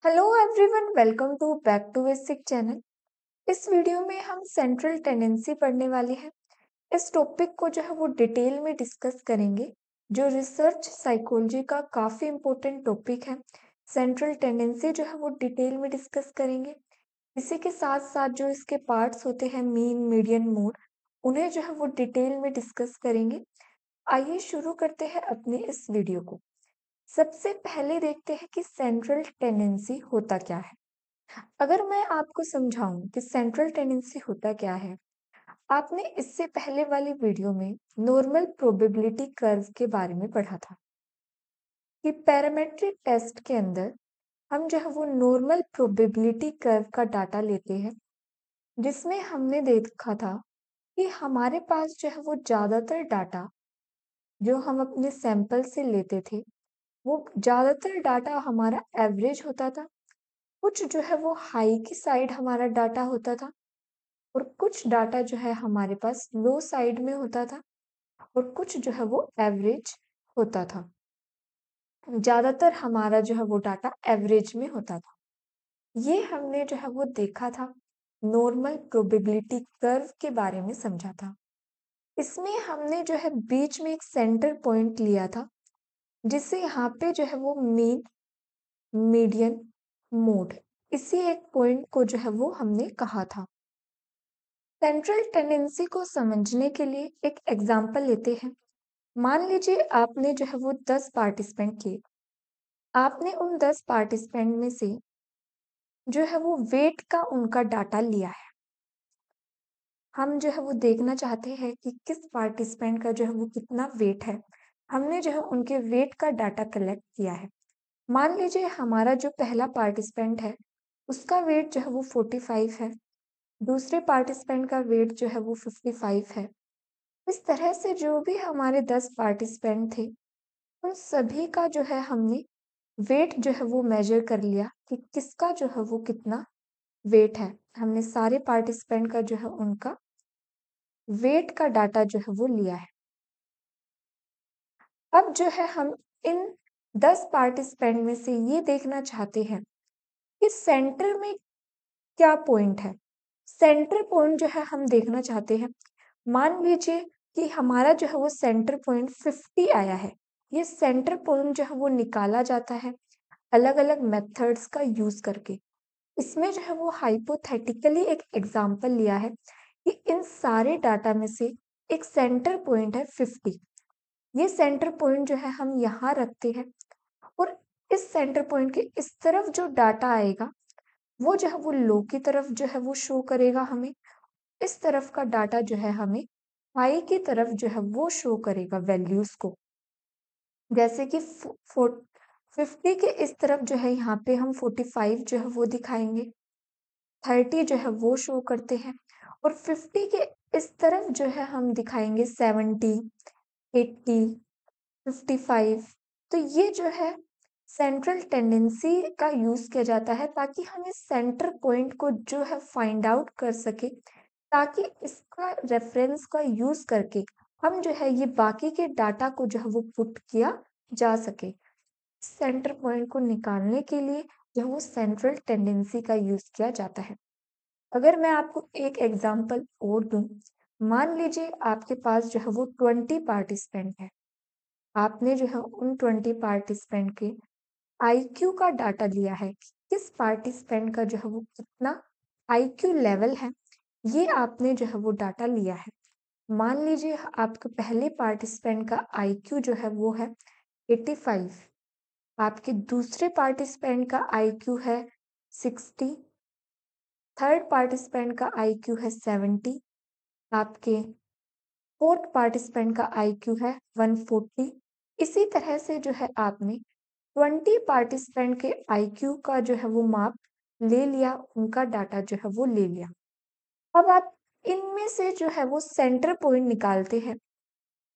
Hello everyone, welcome to back to basic channel. इस video में हम सेंट्रल टेंडेंसी पढ़ने वाले हैं। इस टॉपिक को जो है वो डिटेल में डिस्कस करेंगे, जो रिसर्च साइकोलॉजी का काफ़ी इम्पोर्टेंट टॉपिक है। सेंट्रल टेंडेंसी जो है वो डिटेल में डिस्कस करेंगे। इसी के साथ साथ जो इसके पार्ट्स होते हैं, मीन, मीडियन, मोड, उन्हें जो है वो डिटेल में डिस्कस करेंगे। आइए शुरू करते हैं अपने इस वीडियो को। सबसे पहले देखते हैं कि सेंट्रल टेंडेंसी होता क्या है। अगर मैं आपको समझाऊं कि सेंट्रल टेंडेंसी होता क्या है, आपने इससे पहले वाली वीडियो में नॉर्मल प्रोबेबिलिटी कर्व के बारे में पढ़ा था कि पैरामीट्रिक टेस्ट के अंदर हम जो है वो नॉर्मल प्रोबेबिलिटी कर्व का डाटा लेते हैं, जिसमें हमने देखा था कि हमारे पास जो है वो ज़्यादातर डाटा जो हम अपने सैंपल से लेते थे, वो ज़्यादातर डाटा हमारा एवरेज होता था। कुछ जो है वो हाई की साइड हमारा डाटा होता था और कुछ डाटा जो है हमारे पास लो साइड में होता था और कुछ जो है वो एवरेज होता था। ज़्यादातर हमारा जो है वो डाटा एवरेज में होता था। ये हमने जो है वो देखा था, नॉर्मल प्रोबेबिलिटी कर्व के बारे में समझा था। इसमें हमने जो है बीच में एक सेंटर पॉइंट लिया था, जिसे यहाँ पे जो है वो मीन, मीडियन, मोड, इसी एक पॉइंट को जो है वो हमने कहा था। सेंट्रल टेंडेंसी को समझने के लिए एक एग्जाम्पल लेते हैं। मान लीजिए आपने जो है वो 10 पार्टिसिपेंट किए। आपने उन 10 पार्टिसिपेंट में से जो है वो वेट का उनका डाटा लिया है। हम जो है वो देखना चाहते हैं कि किस पार्टिसिपेंट का जो है वो कितना वेट है। हमने जो है उनके वेट का डाटा कलेक्ट किया है। मान लीजिए हमारा जो पहला पार्टिसिपेंट है, उसका वेट जो है वो 45 है। दूसरे पार्टिसिपेंट का वेट जो है वो 55 है। इस तरह से जो भी हमारे 10 पार्टिसिपेंट थे, उन सभी का जो है हमने वेट जो है वो मेजर कर लिया कि किसका जो है वो कितना वेट है। हमने सारे पार्टिसिपेंट का जो है उनका वेट का डाटा जो है वो लिया है। अब जो है हम इन 10 पार्टिसिपेंट में से ये देखना चाहते हैं कि सेंटर में क्या पॉइंट है। सेंटर पॉइंट जो है हम देखना चाहते हैं। मान लीजिए कि हमारा जो है वो सेंटर पॉइंट 50 आया है। ये सेंटर पॉइंट जो है वो निकाला जाता है अलग-अलग मेथड्स का यूज़ करके। इसमें जो है वो हाइपोथेटिकली एक एग्जांपल लिया है कि इन सारे डाटा में से एक सेंटर पॉइंट है 50। ये सेंटर पॉइंट जो है हम यहाँ रखते हैं और इस सेंटर पॉइंट के इस तरफ जो डाटा आएगा, वो जो है वो लो की तरफ जो है वो शो करेगा हमें। इस तरफ का डाटा जो है हमें हाई की तरफ जो है वो शो करेगा वैल्यूज को। जैसे कि 50 के इस तरफ जो है यहाँ पे हम 45 जो है वो दिखाएंगे, 30 जो है वो शो करते हैं और 50 के इस तरफ जो है हम दिखाएंगे 70, 80, 55। तो ये जो है सेंट्रल टेंडेंसी का यूज किया जाता है ताकि हम इस सेंटर पॉइंट को जो है फाइंड आउट कर सके, ताकि इसका रेफरेंस का यूज करके हम जो है ये बाकी के डाटा को जो है वो पुट किया जा सके। सेंटर पॉइंट को निकालने के लिए जो है वो सेंट्रल टेंडेंसी का यूज किया जाता है। अगर मैं आपको एक एग्जांपल और दूं, मान लीजिए आपके पास जो है वो 20 पार्टिसिपेंट है। आपने जो है उन 20 पार्टिसिपेंट के आईक्यू का डाटा लिया है कि किस पार्टिसिपेंट का जो है वो कितना आईक्यू लेवल है। ये आपने जो है वो डाटा लिया है। मान लीजिए आपके पहले पार्टिसिपेंट का आईक्यू जो है वो है 85, आपके दूसरे पार्टिसिपेंट का आईक्यू है 60, थर्ड पार्टिसिपेंट का आईक्यू है 70, आपके फोर्थ पार्टिसिपेंट का आईक्यू है 140। इसी तरह से जो है आपने 20 पार्टिसिपेंट के आईक्यू का जो है वो माप ले लिया, उनका डाटा जो है वो ले लिया। अब आप इनमें से जो है वो सेंटर पॉइंट निकालते हैं।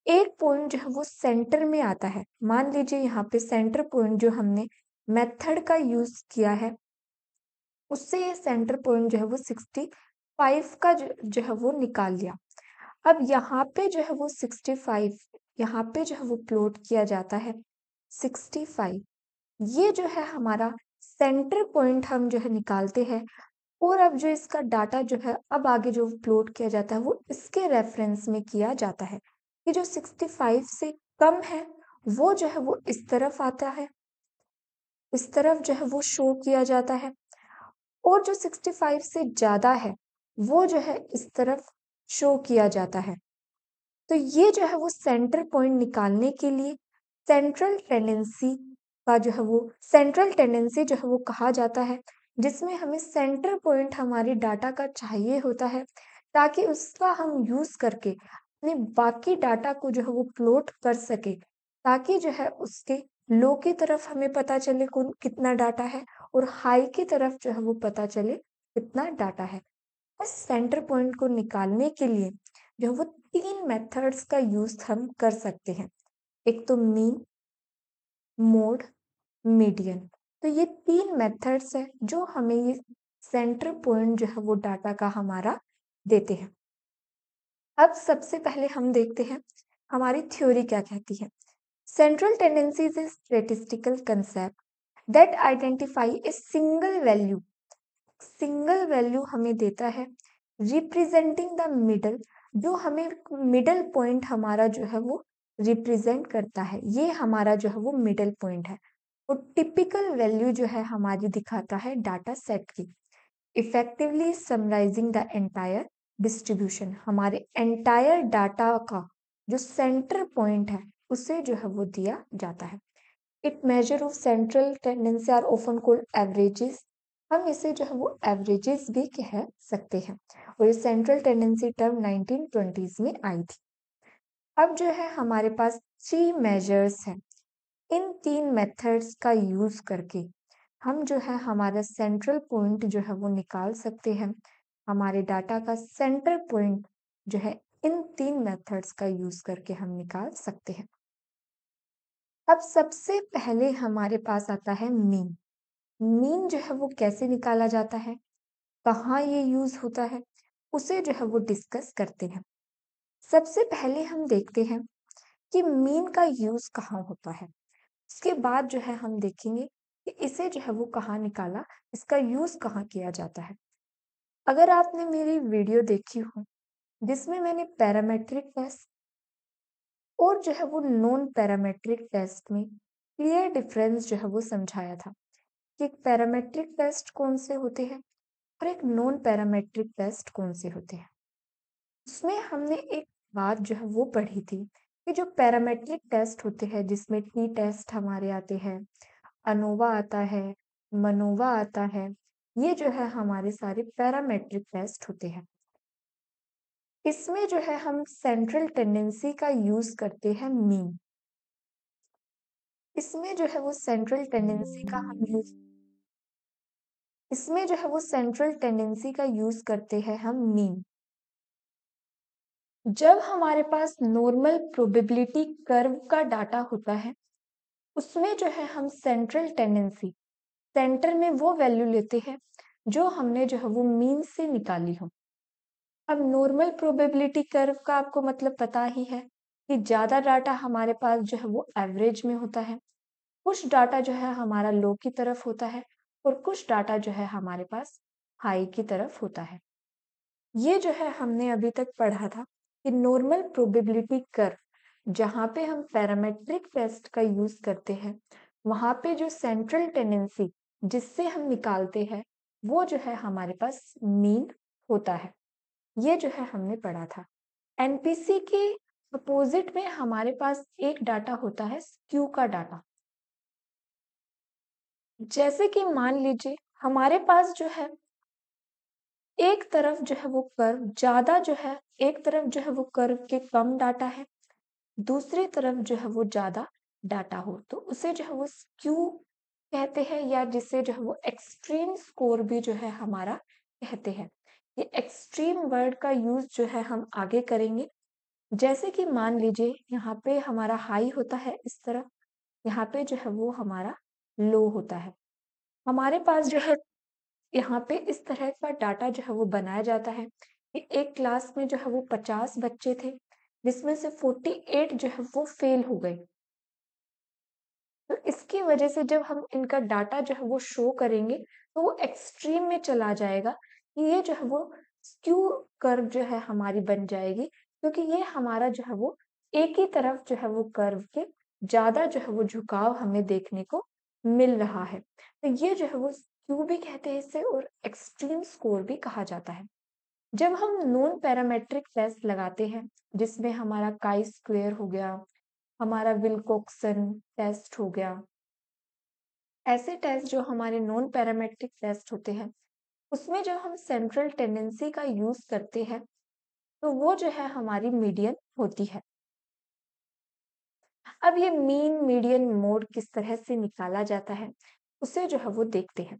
एक पॉइंट जो है वो सेंटर में आता है। मान लीजिए यहाँ पे सेंटर पॉइंट जो हमने मेथड का यूज किया है, उससे ये सेंटर पॉइंट जो है वो 65 का जो है वो निकाल लिया। अब यहाँ पे जो है वो 65, यहाँ पे जो है वो प्लॉट किया जाता है 65। ये जो है हमारा सेंटर पॉइंट हम जो है निकालते हैं और अब जो इसका डाटा जो है अब आगे जो प्लॉट किया जाता है वो इसके रेफरेंस में किया जाता है कि जो 65 से कम है वो जो है वो इस तरफ आता है, इस तरफ जो है वो शो किया जाता है, और जो 65 से ज़्यादा है वो जो है इस तरफ शो किया जाता है। तो ये जो है वो सेंटर पॉइंट निकालने के लिए सेंट्रल टेंडेंसी का जो है वो सेंट्रल टेंडेंसी जो है वो कहा जाता है, जिसमें हमें सेंटर पॉइंट हमारे डाटा का चाहिए होता है ताकि उसका हम यूज़ करके अपने बाकी डाटा को जो है वो प्लॉट कर सके, ताकि जो है उसके लो की तरफ हमें पता चले कौन कितना डाटा है और हाई की तरफ जो है वो पता चले कितना डाटा है। बस सेंटर पॉइंट को निकालने के लिए जो है वो 3 मेथड्स का यूज़ हम कर सकते हैं। एक तो मीन, मोड, मीडियन। तो ये 3 मेथड्स हैं जो हमें ये सेंटर पॉइंट जो है वो डाटा का हमारा देते हैं। अब सबसे पहले हम देखते हैं हमारी थ्योरी क्या कहती है। Central tendencies is statistical concept that identify a single value हमें देता है रिप्रेजेंटिंग द मिडल, जो हमें मिडल पॉइंट हमारा जो है वो रिप्रेजेंट करता है। ये हमारा जो है वो मिडल पॉइंट है और टिपिकल वैल्यू जो है हमारी दिखाता है डाटा सेट की, effectively summarising the entire distribution. हमारे एंटायर डाटा का जो सेंटर पॉइंट है उसे जो है वो दिया जाता है। It measure of central tendency are often called averages. हम इसे जो है वो एवरेजेस भी कह सकते हैं और ये सेंट्रल टेंडेंसी टर्म 1920s में आई थी। अब जो है हमारे पास 3 मेजर्स हैं। इन 3 मेथड्स का यूज करके हम जो है हमारा सेंट्रल पॉइंट जो है वो निकाल सकते हैं। हमारे डाटा का सेंटर पॉइंट जो है इन 3 मेथड्स का यूज करके हम निकाल सकते हैं। अब सबसे पहले हमारे पास आता है मीन। मीन जो है वो कैसे निकाला जाता है, कहाँ ये यूज होता है, उसे जो है वो डिस्कस करते हैं। सबसे पहले हम देखते हैं कि मीन का यूज कहाँ होता है। उसके बाद जो है हम देखेंगे कि इसे जो है वो कहाँ निकाला, इसका यूज कहाँ किया जाता है। अगर आपने मेरी वीडियो देखी हो जिसमें मैंने पैरामेट्रिक टेस्ट और जो है वो नॉन पैरामेट्रिक टेस्ट में क्लियर डिफरेंस जो है वो समझाया था कि एक पैरामेट्रिक टेस्ट कौन से होते हैं और एक नॉन पैरामेट्रिक टेस्ट कौन से होते हैं। उसमें हमने एक बात जो है वो पढ़ी थी कि जो पैरामेट्रिक टेस्ट होते हैं जिसमें टी टेस्ट हमारे आते हैं, अनोवा आता है, मनोवा आता है, ये जो है हमारे सारे पैरामेट्रिक टेस्ट होते हैं। इसमें जो है हम सेंट्रल टेंडेंसी का यूज करते हैं मीन। इसमें जो है वो सेंट्रल टेंडेंसी का हम यूज इसमें जो है वो सेंट्रल टेंडेंसी का यूज करते हैं हम मीन। जब हमारे पास नॉर्मल प्रोबेबिलिटी कर्व का डाटा होता है उसमें जो है हम सेंट्रल टेंडेंसी सेंटर में वो वैल्यू लेते हैं जो हमने जो है वो मीन से निकाली हो। अब नॉर्मल प्रोबेबिलिटी कर्व का आपको मतलब पता ही है कि ज्यादा डाटा हमारे पास जो है वो एवरेज में होता है, कुछ डाटा जो है हमारा लो की तरफ होता है और कुछ डाटा जो है हमारे पास हाई की तरफ होता है। ये जो है हमने अभी तक पढ़ा था कि नॉर्मल प्रोबेबिलिटी कर्व जहाँ पे हम पैरामेट्रिक टेस्ट का यूज करते हैं वहां पे जो सेंट्रल टेंडेंसी जिससे हम निकालते हैं वो जो है हमारे पास मीन होता है। ये जो है हमने पढ़ा था। एनपीसी के अपोजिट में हमारे पास एक डाटा होता है स्क्यू का डाटा। जैसे कि मान लीजिए हमारे पास जो है एक तरफ जो है वो कर्व ज्यादा जो है, एक तरफ जो है वो कर्व के कम डाटा है, दूसरी तरफ जो है वो ज्यादा डाटा हो तो उसे जो है वो स्क्यू कहते हैं, या जिसे जो है वो एक्सट्रीम स्कोर भी जो है हमारा कहते हैं। ये एक्सट्रीम वर्ड का यूज जो है हम आगे करेंगे। जैसे कि मान लीजिए यहाँ पे हमारा हाई होता है इस तरफ, यहाँ पे जो है वो हमारा लो होता है। हमारे पास जो है यहाँ पे इस तरह का डाटा जो है वो बनाया जाता है कि एक क्लास में जो है वो 50 बच्चे थे जिसमें से 48 जो है वो फेल हो गए। तो इसकी वजह से जब हम इनका डाटा जो है वो शो करेंगे, तो वो एक्सट्रीम में चला जाएगा कि ये जो है वो स्क्यू कर्व जो है हमारी बन जाएगी, क्योंकि ये हमारा जो है वो एक ही तरफ जो है वो कर्व के ज़्यादा जो है वो झुकाव हमें देखने को मिल रहा है। तो ये जो है वो स्क्यू भी कहते हैं इसे, और एक्सट्रीम स्कोर भी कहा जाता है। जब हम नॉन पैरामेट्रिक टेस्ट लगाते हैं, जिसमें हमारा काई स्क्वायर हो गया, हमारा विल्कोक्सन टेस्ट हो गया, ऐसे टेस्ट जो हमारे नॉन पैरामेट्रिक टेस्ट होते हैं, उसमें जब हम सेंट्रल टेंडेंसी का यूज करते हैं, तो वो जो है हमारी मीडियन होती है। अब ये मीन मीडियन मोड किस तरह से निकाला जाता है, उसे जो है वो देखते हैं।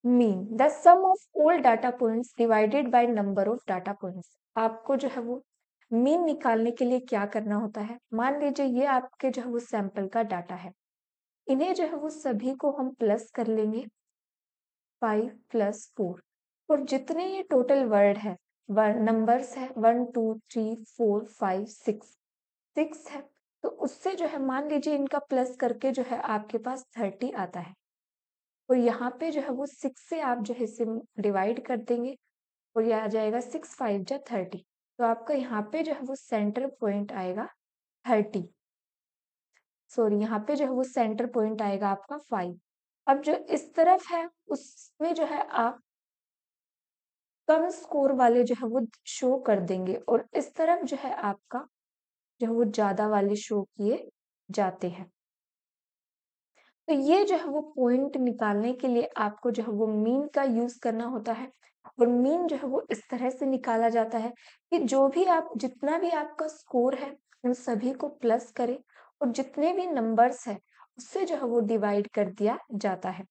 Mean the sum of all data points divided by number of data points. आपको जो है वो मीन निकालने के लिए क्या करना होता है, मान लीजिए ये आपके जो है वो सैंपल का डाटा है, इन्हें जो है वो सभी को हम प्लस कर लेंगे 5 प्लस 4, और जितने ये टोटल वर्ड है, नंबर्स है 1 2 3 4 5 6, 6 है, तो उससे जो है मान लीजिए इनका प्लस करके जो है आपके पास 30 आता है, और यहाँ पे जो है वो 6 से आप जो है इसे डिवाइड कर देंगे, और ये आ जाएगा 6 5 जा 30, तो आपका यहाँ पे जो है वो सेंटर पॉइंट आएगा 30, सॉरी यहाँ पे जो है वो सेंटर पॉइंट आएगा आपका 5। अब जो इस तरफ है उसमें जो है आप कम स्कोर वाले जो है वो शो कर देंगे, और इस तरफ जो है आपका जो है वो ज्यादा वाले शो किए जाते हैं। तो ये जो है वो पॉइंट निकालने के लिए आपको जो है वो मीन का यूज करना होता है, और मीन जो है वो इस तरह से निकाला जाता है कि जो भी आप जितना भी आपका स्कोर है उन सभी को प्लस करें, और जितने भी नंबर्स है उससे जो है वो डिवाइड कर दिया जाता है।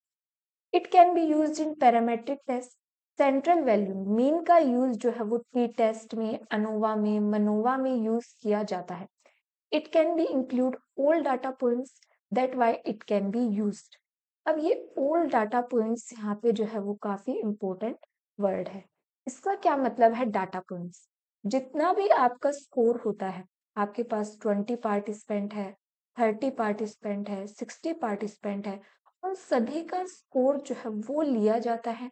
It can be used in parametric test. Central value mean का यूज जो है वो टी टेस्ट में, अनोवा में, मनोवा में यूज किया जाता है। It can be include all data points, that why it can be used. अब ये ऑल डाटा पॉइंट्स यहाँ पे जो है वो काफी इंपॉर्टेंट वर्ड है। इसका क्या मतलब है डाटा पॉइंट्स? जितना भी आपका स्कोर होता है, आपके पास 20 पार्टिसिपेंट है, 30 पार्टिसिपेंट है, 60 पार्टिसिपेंट है, उन सभी का स्कोर जो है वो लिया जाता है,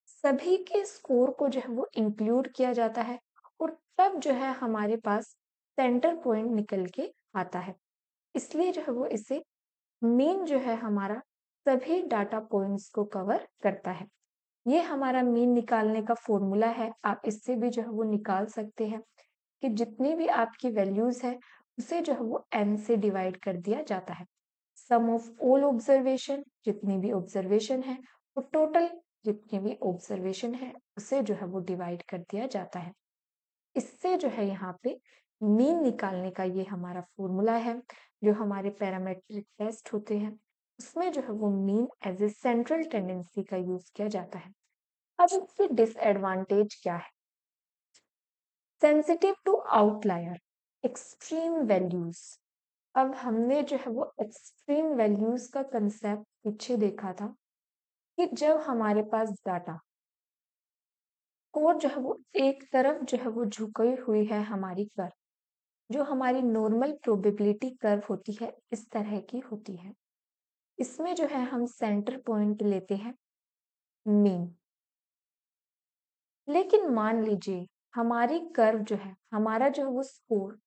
सभी के स्कोर को जो है वो इंक्लूड किया जाता है, और तब जो है हमारे पास सेंटर पॉइंट निकल के आता है। इसलिए जो है वो इसे मीन जो है हमारा सभी डाटा पॉइंट्स को कवर करता है। ये हमारा मीन निकालने का फॉर्मूला है, आप इससे भी जो है वो निकाल सकते हैं कि जितनी भी आपकी वैल्यूज है उसे जो है वो n से डिवाइड कर दिया जाता है। सम ऑफ ऑल ऑब्जर्वेशन, जितनी भी ऑब्जर्वेशन है, और टोटल जितनी भी ऑब्जर्वेशन है उसे जो है वो डिवाइड कर दिया जाता है। इससे जो है यहाँ पे मीन निकालने का ये हमारा फॉर्मूला है। जो हमारे पैरामेट्रिक टेस्ट होते हैं उसमें जो है वो mean as a central tendency का यूज किया जाता है। अब इसके डिसएडवांटेज क्या है? Sensitive to outlier, extreme values. अब हमने जो है वो एक्सट्रीम वैल्यूज का कंसेप्ट पीछे देखा था कि जब हमारे पास डाटा और जो है वो एक तरफ जो है वो झुकी हुई है हमारी कर्व, जो हमारी नॉर्मल प्रोबेबिलिटी कर्व होती है इस तरह की होती है, इसमें जो है हम सेंटर पॉइंट लेते हैं मीन। लेकिन मान लीजिए हमारी कर्व जो है, हमारा जो है वो स्कोर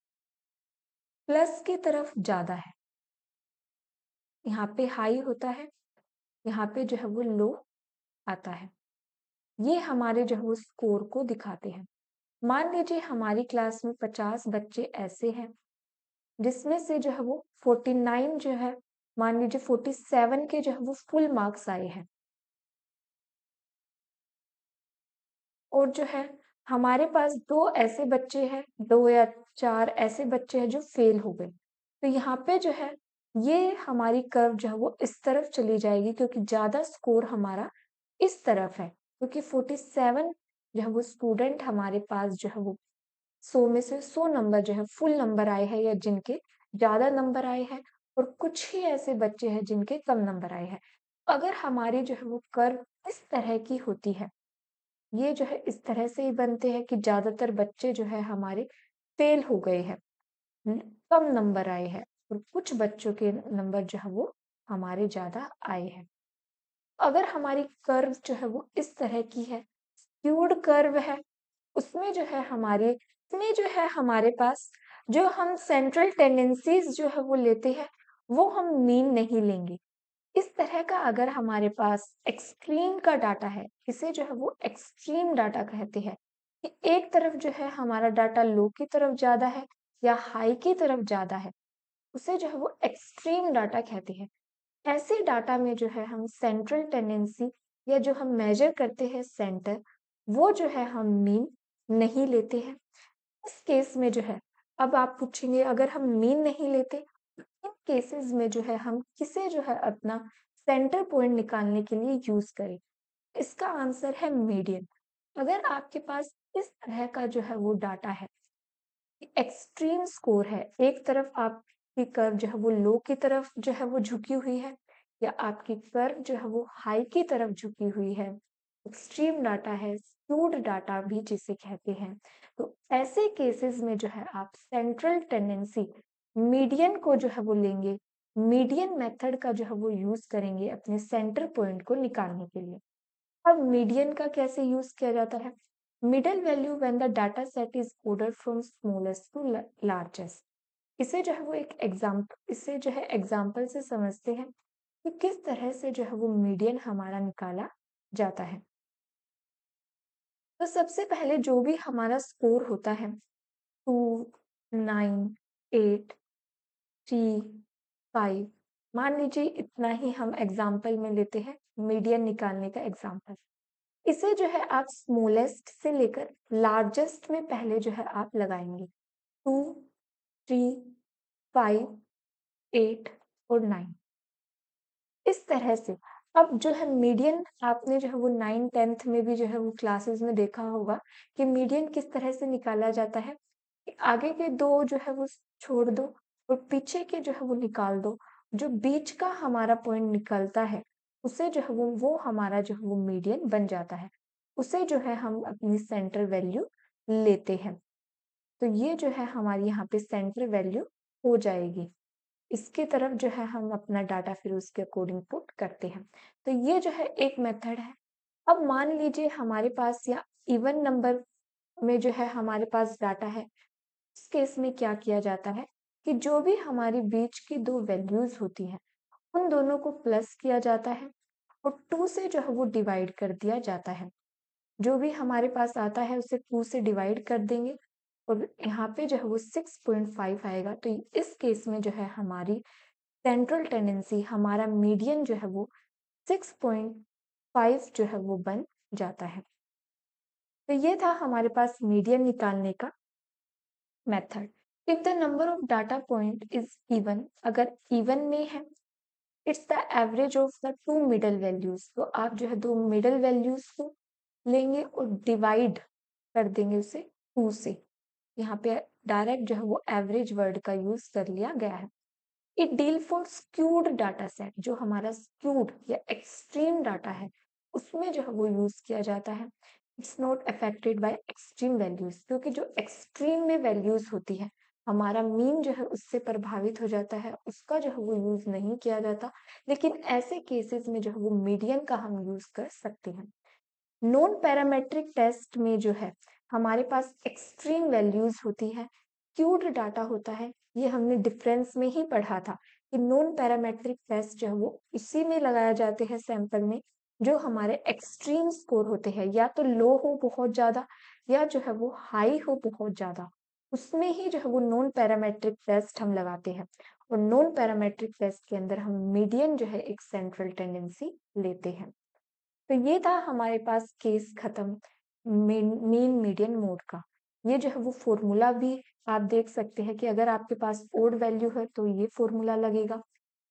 प्लस की तरफ ज्यादा है, यहाँ पे हाई होता है, यहाँ पे जो है वो लो आता है, ये हमारे जो है वो स्कोर को दिखाते हैं। मान लीजिए हमारी क्लास में 50 बच्चे ऐसे हैं जिसमें से जो है वो 49 जो है, मान लीजिए 47 के जो है वो फुल मार्क्स आए हैं, और जो है हमारे पास दो ऐसे बच्चे हैं, 2 या 4 ऐसे बच्चे हैं जो फेल हो गए। तो यहाँ पे जो है ये हमारी कर्व जो है वो इस तरफ चली जाएगी, क्योंकि ज्यादा स्कोर हमारा इस तरफ है, क्योंकि 47 जो है वो स्टूडेंट हमारे पास जो है वो 100 में से 100 नंबर जो है फुल नंबर आए हैं, या जिनके ज्यादा नंबर आए हैं, और कुछ ही ऐसे बच्चे हैं जिनके कम नंबर आए हैं। अगर हमारी जो है वो कर्व इस तरह की होती है, ये जो है इस तरह से ही बनते हैं कि ज्यादातर बच्चे जो है हमारे फेल हो गए हैं, कम नंबर आए हैं, और कुछ बच्चों के नंबर जो है वो हमारे ज़्यादा आए हैं। अगर हमारी कर्व जो है वो इस तरह की है, स्क्यूड कर्व है, उसमें जो है हमारे पास जो हम सेंट्रल टेंडेंसीज जो है वो लेते हैं, वो हम मीन नहीं लेंगे। इस तरह का अगर हमारे पास एक्सट्रीम का डाटा है, इसे जो है वो एक्सट्रीम डाटा कहते हैं कि एक तरफ जो है हमारा डाटा लो की तरफ ज़्यादा है या हाई की तरफ ज़्यादा है, उसे जो है वो एक्सट्रीम डाटा कहते हैं। ऐसे डाटा में जो है हम सेंट्रल टेंडेंसी या जो हम मेजर करते हैं सेंटर, वो जो है हम मीन नहीं लेते हैं। इस केस में जो है, अब आप पूछेंगे अगर हम मीन नहीं लेते, इन केसेस में जो है हम किसे जो है अपना सेंटर पॉइंट निकालने के लिए यूज करें? इसका आंसर है मीडियन। अगर आपके पास इस तरह का जो है वो डाटा है, एक्सट्रीम स्कोर है, एक तरफ आपकी कर्व जो है वो लो की तरफ जो है वो झुकी हुई है या आपकी कर्व जो है वो हाई की तरफ झुकी हुई है, एक्सट्रीम डाटा है, स्क्यूड डाटा भी जिसे कहते हैं। तो ऐसे केसेस में जो है आप सेंट्रल टेंडेंसी मीडियन को जो है वो लेंगे, मीडियन मेथड का जो है वो यूज करेंगे अपने सेंटर पॉइंट को निकालने के लिए। अब मीडियन का कैसे यूज किया जाता है? Middle value when the data set is order from smallest to largest. इसे जो है एग्जाम्पल से समझते हैं कि किस तरह से जो है वो मीडियन हमारा निकाला जाता है। तो सबसे पहले जो भी हमारा स्कोर होता है 2, 9, 8, 3, 5, मान लीजिए इतना ही हम एग्जाम्पल में लेते हैं मीडियन निकालने का एग्जाम्पल। इसे जो है आप स्मॉलेस्ट से लेकर लार्जेस्ट में पहले जो है आप लगाएंगे 2, 3, 5, 8 और 9। इस तरह से अब जो है मीडियन आपने जो है वो 9 10th में भी जो है वो क्लासेस में देखा होगा कि मीडियन किस तरह से निकाला जाता है कि आगे के दो जो है वो छोड़ दो और पीछे के जो है वो निकाल दो। जो बीच का हमारा पॉइंट निकलता है उसे जो है वो हमारा जो है वो मीडियन बन जाता है। उसे जो है हम अपनी सेंटर वैल्यू लेते हैं। तो ये जो है हमारी यहाँ पे सेंटर वैल्यू हो जाएगी। इसकी तरफ जो है हम अपना डाटा फिर उसके अकॉर्डिंग पुट करते हैं। तो ये जो है एक मेथड है। अब मान लीजिए हमारे पास या इवन नंबर में जो है हमारे पास डाटा है, इस केस में क्या किया जाता है कि जो भी हमारी बीच की दो वैल्यूज होती हैं, उन दोनों को प्लस किया जाता है और 2 से जो है वो डिवाइड कर दिया जाता है। जो भी हमारे पास आता है उसे 2 से डिवाइड कर देंगे और यहाँ पे जो है वो 6.5 आएगा। तो इस केस में जो है हमारी सेंट्रल टेंडेंसी हमारा मीडियन जो है वो 6.5 जो है वो बन जाता है। तो ये था हमारे पास मीडियन निकालने का method. If the number of data point is even, अगर इवन में है, it's the average of the two middle values. तो आप जो है दो मिडल वैल्यूज को लेंगे और डिवाइड कर देंगे उसे 2 से। यहाँ पे डायरेक्ट जो है वो एवरेज वर्ड का यूज कर लिया गया है। It deal for skewed data set, जो हमारा स्क्यूड या एक्सट्रीम डाटा है उसमें जो है वो यूज किया जाता है। It's not affected by extreme values, क्योंकि जो एक्सट्रीम में वैल्यूज होती है हमारा मीन जो है उससे प्रभावित हो जाता है, उसका जो है वो यूज नहीं किया जाता। लेकिन ऐसे केसेस में जो है वो मीडियन का हम यूज कर सकते हैं। नॉन पैरामेट्रिक टेस्ट में जो है हमारे पास एक्सट्रीम वैल्यूज होती है, स्क्यूड डाटा होता है। ये हमने डिफरेंस में ही पढ़ा था कि नॉन पैरामेट्रिक टेस्ट जो है वो इसी में लगाए जाते हैं सैंपल में जो हमारे एक्सट्रीम स्कोर होते हैं, या तो लो हो बहुत ज्यादा या जो है वो हाई हो बहुत ज्यादा, उसमें ही जो है वो नॉन पैरामेट्रिक टेस्ट हम लगाते हैं। और नॉन पैरामेट्रिक टेस्ट के अंदर हम मीडियन जो है एक सेंट्रल टेंडेंसी लेते हैं। तो ये था हमारे पास केस खत्म मीन मीडियन मोड का। ये जो है वो फॉर्मूला भी आप देख सकते हैं कि अगर आपके पास ओड वैल्यू है तो ये फॉर्मूला लगेगा,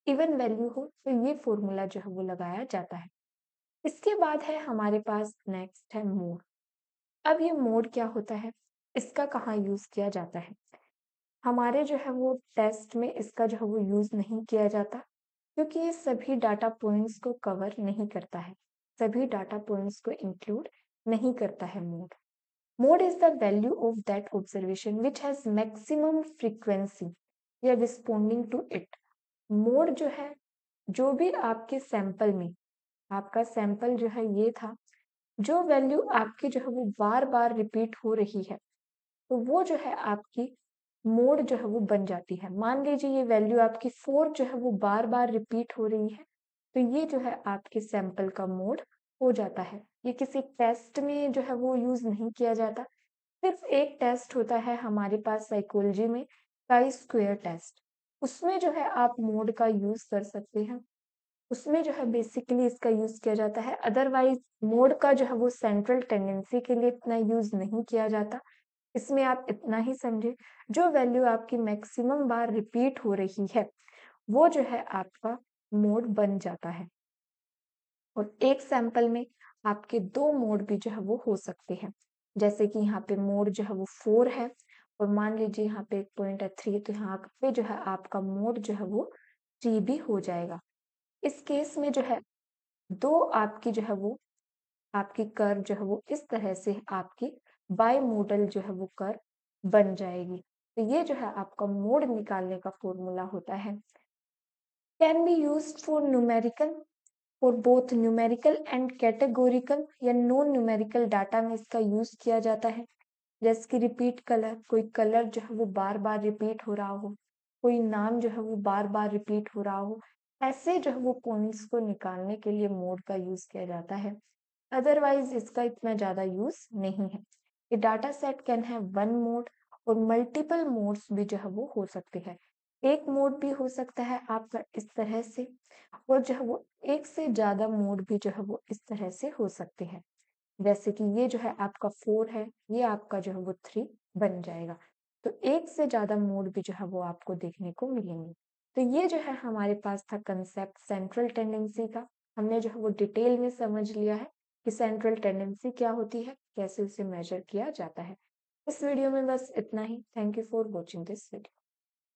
इवन वैल्यू हो तो ये फॉर्मूला जो है वो लगाया जाता है। इसके बाद है हमारे पास नेक्स्ट है मोड। अब ये मोड क्या होता है, इसका कहाँ यूज किया जाता है? हमारे जो है वो टेस्ट में इसका जो है वो यूज नहीं किया जाता, क्योंकि ये सभी डाटा पॉइंट्स को कवर नहीं करता है, सभी डाटा पॉइंट्स को इंक्लूड नहीं करता है mode. Mode is the value of that observation which has maximum frequency या रिस्पोंडिंग टू इट। मोड जो है, जो भी आपके सैंपल में, आपका सैंपल जो है ये था, जो वैल्यू आपकी जो है वो बार-बार रिपीट हो रही है, तो वो जो है आपकी मोड जो है वो बन जाती है। मान लीजिए ये वैल्यू आपकी 4 जो है वो बार-बार रिपीट हो रही है, तो ये जो है आपके सैंपल का मोड हो जाता है। ये किसी टेस्ट में जो है वो यूज़ नहीं किया जाता। सिर्फ एक टेस्ट होता है हमारे पास साइकोलॉजी में, काई स्क्वायर टेस्ट। उसमें जो है आप मोड का यूज़ कर सकते हैं। उसमें जो है बेसिकली इसका यूज़ किया जाता है। अदरवाइज़ मोड का जो है वो सेंट्रल टेंडेंसी के लिए इतना यूज़ नहीं किया जाता। इसमें आप इतना ही समझें, जो वैल्यू आपकी मैक्सिमम बार रिपीट हो रही है, वो जो है आपका मोड बन जाता है। और एक सैंपल में आपके 2 मोड भी जो है वो हो सकते हैं। जैसे कि यहाँ पे मोड जो है वो 4 है और मान लीजिए यहाँ पे एक पॉइंट है 3, तो यहाँ पे जो है आपका मोड जो है वो 3 भी हो जाएगा। इस केस में जो है 2 आपकी जो है वो, आपकी कर्व जो है वो इस तरह से आपकी बाइमोडल जो है वो कर्व बन जाएगी। तो ये जो है आपका मोड निकालने का फॉर्मूला होता है। Can be used for numerical, for both numerical and categorical या नॉन न्यूमेरिकल डाटा में इसका यूज किया जाता है। जैसे कि रिपीट कलर, कोई कलर जो है वो बार बार रिपीट हो रहा हो, कोई नाम जो है वो बार बार रिपीट हो रहा हो, ऐसे जो है वो पॉइंट्स को निकालने के लिए मोड का यूज किया जाता है। अदरवाइज इसका इतना ज्यादा यूज नहीं है। ये data set can have one mod और मल्टीपल मोड्स भी जो है वो हो सकते हैं। एक मोड भी हो सकता है आपका इस तरह से, और जो है वो एक से ज्यादा मोड भी जो है वो इस तरह से हो सकते हैं। जैसे कि ये जो है आपका 4 है, ये आपका जो है वो 3 बन जाएगा। तो एक से ज़्यादा मोड भी जो है वो आपको देखने को मिलेंगे। तो ये जो है हमारे पास था कंसेप्ट सेंट्रल टेंडेंसी का। हमने जो है वो डिटेल में समझ लिया है कि सेंट्रल टेंडेंसी क्या होती है, कैसे उसे मेजर किया जाता है। इस वीडियो में बस इतना ही। Thank you for watching this video.